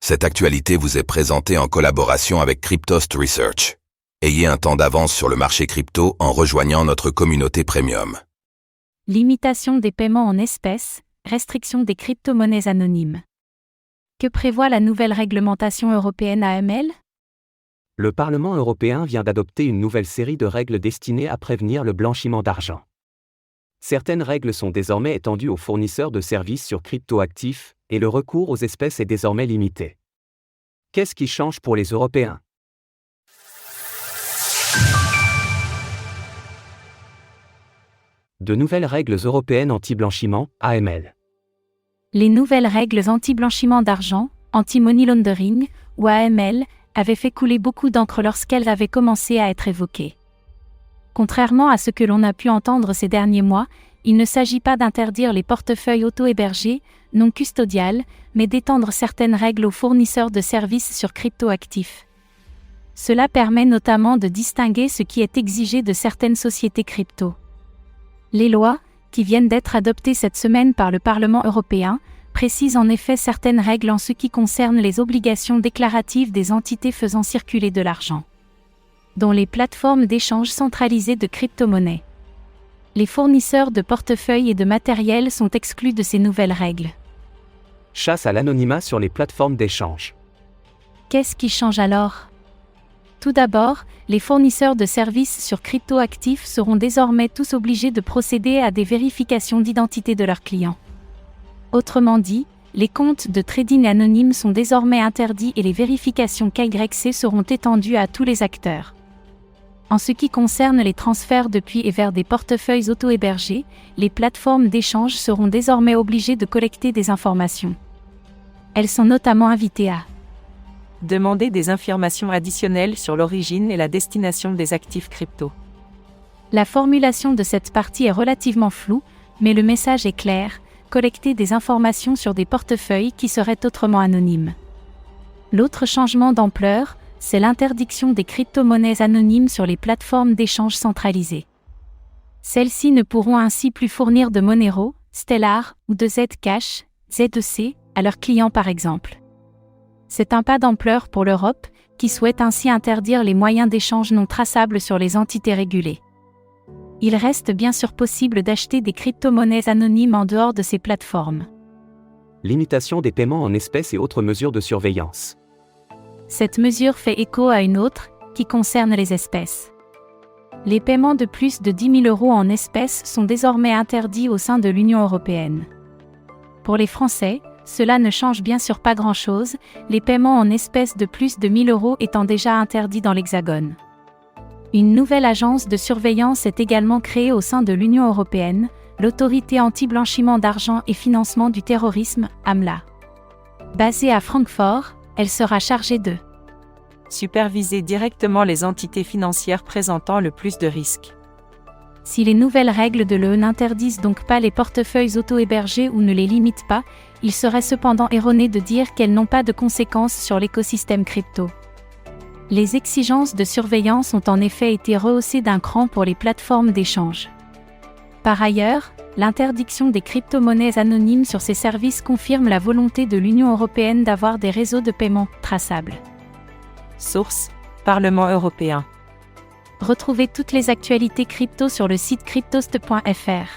Cette actualité vous est présentée en collaboration avec Cryptost Research. Ayez un temps d'avance sur le marché crypto en rejoignant notre communauté premium. Limitation des paiements en espèces, restriction des crypto-monnaies anonymes. Que prévoit la nouvelle réglementation européenne AML ? Le Parlement européen vient d'adopter une nouvelle série de règles destinées à prévenir le blanchiment d'argent. Certaines règles sont désormais étendues aux fournisseurs de services sur crypto-actifs, et le recours aux espèces est désormais limité. Qu'est-ce qui change pour les Européens ? De nouvelles règles européennes anti-blanchiment, AML. Les nouvelles règles anti-blanchiment d'argent, anti-money laundering, ou AML, avaient fait couler beaucoup d'encre lorsqu'elles avaient commencé à être évoquées. Contrairement à ce que l'on a pu entendre ces derniers mois, il ne s'agit pas d'interdire les portefeuilles auto-hébergés, non custodiales, mais d'étendre certaines règles aux fournisseurs de services sur crypto-actifs. Cela permet notamment de distinguer ce qui est exigé de certaines sociétés crypto. Les lois, qui viennent d'être adoptées cette semaine par le Parlement européen, précisent en effet certaines règles en ce qui concerne les obligations déclaratives des entités faisant circuler de l'argent, dont les plateformes d'échange centralisées de crypto-monnaies. Les fournisseurs de portefeuilles et de matériel sont exclus de ces nouvelles règles. Chasse à l'anonymat sur les plateformes d'échange. Qu'est-ce qui change alors ? Tout d'abord, les fournisseurs de services sur crypto-actifs seront désormais tous obligés de procéder à des vérifications d'identité de leurs clients. Autrement dit, les comptes de trading anonymes sont désormais interdits et les vérifications KYC seront étendues à tous les acteurs. En ce qui concerne les transferts depuis et vers des portefeuilles auto-hébergés, les plateformes d'échange seront désormais obligées de collecter des informations. Elles sont notamment invitées à demander des informations additionnelles sur l'origine et la destination des actifs crypto. La formulation de cette partie est relativement floue, mais le message est clair, collecter des informations sur des portefeuilles qui seraient autrement anonymes. L'autre changement d'ampleur, c'est l'interdiction des crypto-monnaies anonymes sur les plateformes d'échange centralisées. Celles-ci ne pourront ainsi plus fournir de Monero, Stellar ou de Zcash, ZEC, à leurs clients par exemple. C'est un pas d'ampleur pour l'Europe, qui souhaite ainsi interdire les moyens d'échange non traçables sur les entités régulées. Il reste bien sûr possible d'acheter des crypto-monnaies anonymes en dehors de ces plateformes. Limitation des paiements en espèces et autres mesures de surveillance. Cette mesure fait écho à une autre, qui concerne les espèces. Les paiements de plus de 10 000 € en espèces sont désormais interdits au sein de l'Union européenne. Pour les Français, cela ne change bien sûr pas grand-chose, les paiements en espèces de plus de 1 000 € étant déjà interdits dans l'Hexagone. Une nouvelle agence de surveillance est également créée au sein de l'Union européenne, l'Autorité anti-blanchiment d'argent et financement du terrorisme, AMLA. Basée à Francfort, elle sera chargée de superviser directement les entités financières présentant le plus de risques. Si les nouvelles règles de l'UE n'interdisent donc pas les portefeuilles auto-hébergés ou ne les limitent pas, il serait cependant erroné de dire qu'elles n'ont pas de conséquences sur l'écosystème crypto. Les exigences de surveillance ont en effet été rehaussées d'un cran pour les plateformes d'échange. Par ailleurs, l'interdiction des crypto-monnaies anonymes sur ces services confirme la volonté de l'Union européenne d'avoir des réseaux de paiement traçables. Source : Parlement européen. Retrouvez toutes les actualités crypto sur le site cryptost.fr.